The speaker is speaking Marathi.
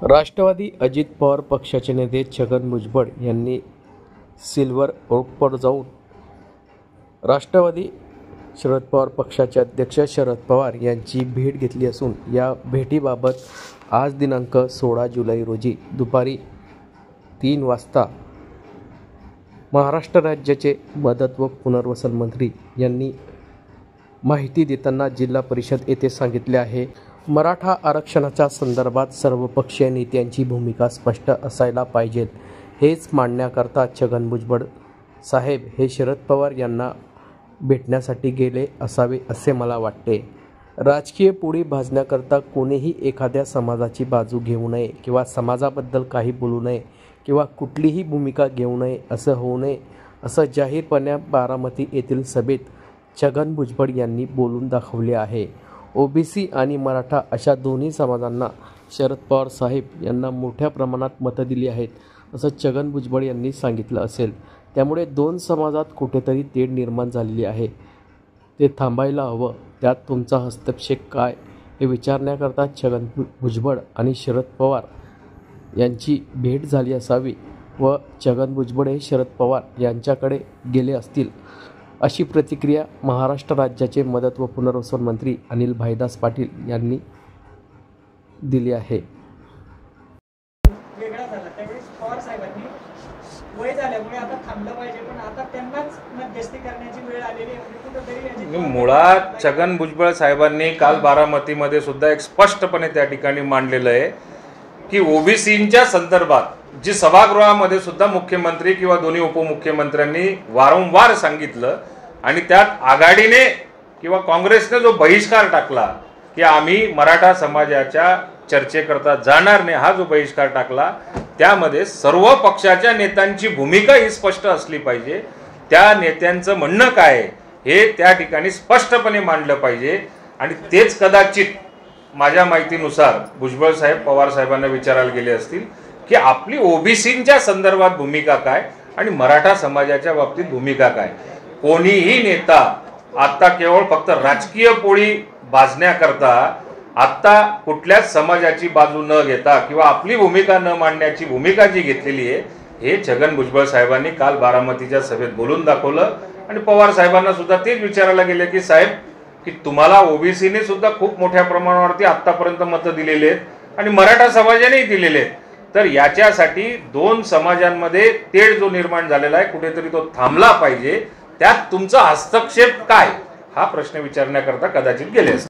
राष्ट्रवादी अजित पवार पक्षाचे नेते छगन भुजबळ यांनी सिल्वर ओकवर जाऊन राष्ट्रवादी शरद पवार पक्षाचे अध्यक्ष शरद पवार यांची भेट घेतली असून या भेटीबाबत आज दिनांक 16 जुलै रोजी दुपारी 3 वाजता महाराष्ट्र राज्याचे मदत व पुनर्वसन मंत्री यांनी माहिती देताना जिल्हा परिषद येथे सांगितले आहे. मराठा आरक्षणाच्या संदर्भात सर्वपक्षीय नेत्यांची भूमिका स्पष्ट असायला पाहिजे. हेच मांडण्याकरता छगन भुजबळ साहेब हे शरद पवार यांना भेटण्यासाठी गेले असावे असे मला वाटते. राजकीय पोळी भाजण्याकरता कोणीही एखाद्या समाजाची बाजू घेऊ नये किंवा समाजाबद्दल काही बोलू नये किंवा कुठलीही भूमिका घेऊ नये असं होऊ नये असं जाहीरपणे बारामती येथील सभेत छगन भुजबळ यांनी बोलून दाखवले आहे. ओबीसी आणि मराठा अशा दोन्ही समाजांना शरद पवार साहेब यांना मोठ्या प्रमाणात मतं दिली आहेत असं छगन भुजबळ यांनी सांगितलं असेल. त्यामुळे दोन समाजात कुठेतरी तेढ निर्माण झालेली आहे. ते थांबायला हवं. त्यात तुमचा हस्तक्षेप काय हे विचारण्याकरता छगन भुजबळ आणि शरद पवार यांची भेट झाली असावी व छगन भुजबळ हे शरद पवार यांच्याकडे गेले असतील अशी प्रतिक्रिया महाराष्ट्र राज्याचे मदत व पुनर्वसन मंत्री अनिल भाईदास पाटील यांनी दिली आहे. वेगळा झाला त्यावेळी पवार साहेबांनी वय झाल्यामुळे आता थांबलं पाहिजे पण आता त्यांनाच मध्यस्थी करण्याची वेळ आलेली आहे. कुठेतरी मुळात छगन भुजबळ साहेबांनी काल बारामतीमध्ये सुद्धा एक स्पष्टपणे त्या ठिकाणी मांडलेलं आहे की ओबीसींच्या संदर्भात जी सभागृहामध्ये सुद्धा मुख्यमंत्री किंवा दोन्ही उपमुख्यमंत्र्यांनी वारंवार सांगितलं आणि त्यात आघाडीने किंवा काँग्रेसने जो बहिष्कार टाकला की आम्ही मराठा समाजाच्या चर्चेकरता जाणार नाही, हा जो बहिष्कार टाकला त्यामध्ये सर्व पक्षाच्या नेत्यांची भूमिका ही स्पष्ट असली पाहिजे. त्या नेत्यांचं म्हणणं काय हे त्या ठिकाणी स्पष्टपणे मांडलं पाहिजे आणि तेच कदाचित माझ्या माहितीनुसार भुजबळ साहेब पवार साहेबांना विचारायला गेले असतील की आपली ओबीसींच्या संदर्भात भूमिका काय आणि मराठा समाजाच्या बाबतीत भूमिका काय. कोणीही नेता आता केवळ फक्त राजकीय पोळी भाजण्याकरता आत्ता कुठल्याच समाजाची बाजू न घेता किंवा आपली भूमिका न मांडण्याची भूमिका जी घेतलेली आहे हे छगन भुजबळ साहेबांनी काल बारामतीच्या सभेत बोलून दाखवलं. आणि पवार साहेबांना सुद्धा तेच विचारायला गेले की साहेब की तुम्हाला ओबीसीने सुद्धा खूप मोठ्या प्रमाणावरती आत्तापर्यंत मतं दिलेली आहेत आणि मराठा समाजानेही दिलेले आहेत. तर याच्यासाठी दोन समाजांमध्ये तेढ जो निर्माण झालेला आहे कुठेतरी तो थांबला पाहिजे. त्यात तुमचा हस्तक्षेप काय हा प्रश्न विचारण्याकरता कदाचित गेले असते.